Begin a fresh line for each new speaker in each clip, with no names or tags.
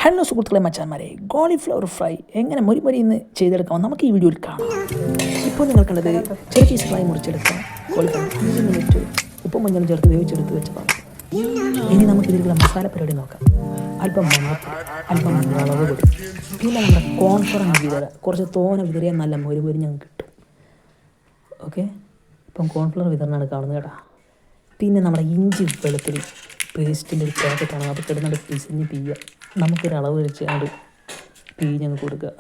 Hello സുഹൃത്തുക്കളെ മച്ചാന്മാരെ, cauliflower fry എങ്ങനെ മൊരിന്ന് ചെയ്തെടുക്കാം നമുക്ക് ഈ വീഡിയോയിൽ കാണാം. ഇപ്പോൾ നിങ്ങൾ കണ്ടത് ചെറിയ പീസുകളായി മുറിച്ചെടുക്കാം കോളിഫ്ലവർ 5 മിനിറ്റ് ഉപ്പും മഞ്ഞളും ചേർത്ത് വേവിച്ചെടുത്ത് വെച്ചതാണ്. ഇനി നമുക്ക് ഇതിലുള്ള മസാല പരിപാടി നോക്കാം. അല്പം മഞ്ഞൾപ്പൊടി, അല്പം മുളക് പൊടി, പിന്നെ നമ്മുടെ കോൺഫ്ലവർ വിതര കുറച്ച് തോന വിതറിയാൽ നല്ല മൊരി ഞങ്ങൾക്ക് കിട്ടും. ഓക്കെ, ഇപ്പം കോൺഫ്ലവർ വിതരണമാണ് കാണുന്നത് കേട്ടോ. പിന്നെ നമ്മുടെ ഇഞ്ചി വെളുത്തുള്ളി പേസ്റ്റിൻ്റെ ഒരു പാക്കറ്റാണ്, അത് കിടന്നിട്ട് പിസിഞ്ഞ് പിയ്യുക. നമുക്കൊരളവ് വെച്ച് അത് പിഴിഞ്ഞങ്ങ് കൊടുക്കുക.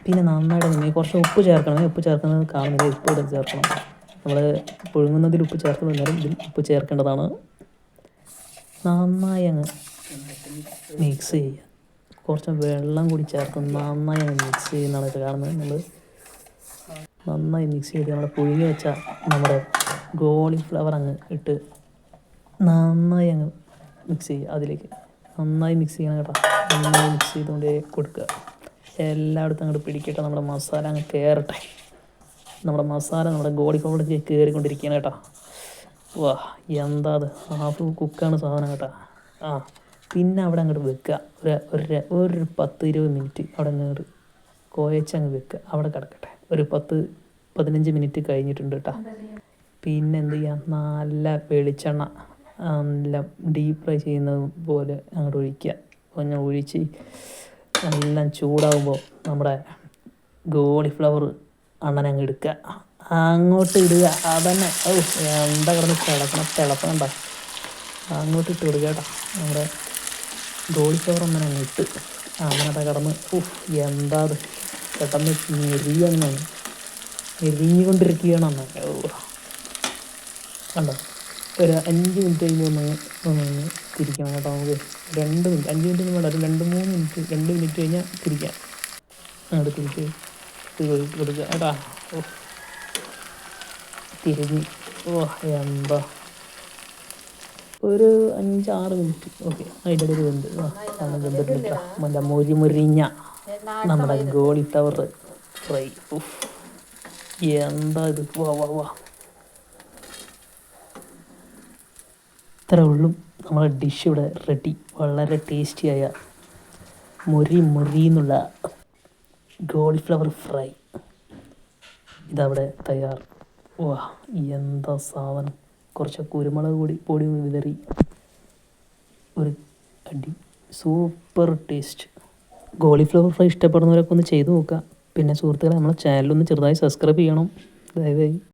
പിന്നെ നന്നായിട്ട് നിന്ന് കുറച്ച് ഉപ്പ് ചേർക്കണം. ഉപ്പ് ചേർക്കുന്നത് കാണുന്നില്ല, ഉപ്പ് ഇവിടെ ചേർക്കണം. നമ്മൾ പുഴുങ്ങുന്നതിൽ ഉപ്പ് ചേർക്കുന്നതിനും ഇതിൽ ഉപ്പ് ചേർക്കേണ്ടതാണ്. നന്നായി അങ്ങ് മിക്സ് ചെയ്യുക. കുറച്ച് വെള്ളം കൂടി ചേർത്ത് നന്നായി അങ്ങ് മിക്സ് ചെയ്യുന്നതാണ് ഇത് കാണുന്നത്. നമ്മൾ നന്നായി മിക്സ് ചെയ്ത് നമ്മൾ പുഴുങ്ങി വെച്ച നമ്മുടെ കോളിഫ്ലവർ അങ്ങ് ഇട്ട് നന്നായി അങ്ങ് മിക്സ് ചെയ്യുക. അതിലേക്ക് നന്നായി മിക്സ് ചെയ്യണം കേട്ടോ. നന്നായി മിക്സ് ചെയ്തുകൊണ്ടേ കൊടുക്കുക. എല്ലായിടത്തും അങ്ങോട്ട് പിടിക്കട്ടെ, നമ്മുടെ മസാല അങ്ങ് കയറട്ടെ. നമ്മുടെ മസാല നമ്മുടെ കോളിഫ്ലവറിലേക്ക് കയറിക്കൊണ്ടിരിക്കുകയാണ് കേട്ടോ. വാ, എന്താ അത്, ഹാഫ് കുക്കാണ് സാധനം കേട്ടോ. പിന്നെ അവിടെ അങ്ങോട്ട് വെക്കുക. ഒരു 10-20 മിനിറ്റ് അവിടെ അങ്ങോട്ട് കുഴച്ചങ്ങ് വെക്കുക. അവിടെ കിടക്കട്ടെ. ഒരു 10-15 മിനിറ്റ് കഴിഞ്ഞിട്ടുണ്ട് കേട്ടോ. പിന്നെ എന്ത് ചെയ്യുക, നല്ല വെളിച്ചെണ്ണ നല്ല ഡീപ്പ് ഫ്രൈ ചെയ്യുന്നത് പോലെ അങ്ങോട്ട് ഒഴിക്കുക. അങ്ങനെ ഒഴിച്ച് എല്ലാം ചൂടാകുമ്പോൾ നമ്മുടെ കോളിഫ്ലവർ അണ്ണനെ അങ്ങ് എടുക്കുക, അങ്ങോട്ട് ഇടുക. അതന്നെ എന്താ കിടന്ന് തിളപ്പണ്ട, അങ്ങോട്ട് ഇട്ട് കൊടുക്കുക കേട്ടോ. നമ്മുടെ കോളിഫ്ലവർ അണ്ണനെ അങ്ങ് ഇട്ട് അങ്ങനത്തെ കിടന്ന് എന്താ അത് പെട്ടെന്ന് എരിഞ്ഞുകൊണ്ടിരിക്കുകയാണ് അന്ന്. കണ്ടോ, ഒരു 5 മിനിറ്റ് കഴിയുമ്പോൾ ഒന്ന് തിരിക്കണം കേട്ടോ. നമുക്ക് 2 മിനിറ്റ്, 5 മിനിറ്റ് വേണ്ട, ഒരു 2-3 മിനിറ്റ്, 2 മിനിറ്റ് കഴിഞ്ഞാൽ തിരിക്കാം. അങ്ങോട്ട് തിരിച്ച് കൊടുക്കുക കേട്ടോ. തിരിഞ്ഞ് എന്താ ഒരു 5-6 മിനിറ്റ്. ഓക്കെ, അതിൻ്റെ ഇടയിൽ വെന്തിട്ടുണ്ട്. നല്ല മൊരിഞ്ഞ നമ്മുടെ കോളിഫ്ലവർ ഫ്രൈ. എന്താ ഇത്, വാ ഇത്രേ ഉള്ളൂ. നമ്മുടെ ഡിഷ് ഇവിടെ റെഡി. വളരെ ടേസ്റ്റിയായ മൊരി എന്നുള്ള കോളിഫ്ലവർ ഫ്രൈ ഇതവിടെ തയ്യാർ. എന്താ സാധനം. കുറച്ച് കുരുമുളക് പൊടി വിതറി ഒരു അടി സൂപ്പർ ടേസ്റ്റ്. കോളിഫ്ലവർ ഫ്രൈ ഇഷ്ടപ്പെടുന്നവരൊക്കെ ഒന്ന് ചെയ്ത് നോക്കുക. പിന്നെ സുഹൃത്തുക്കളെ, നമ്മളെ ചാനലൊന്ന് ചെറുതായി സബ്സ്ക്രൈബ് ചെയ്യണം ദയവായി.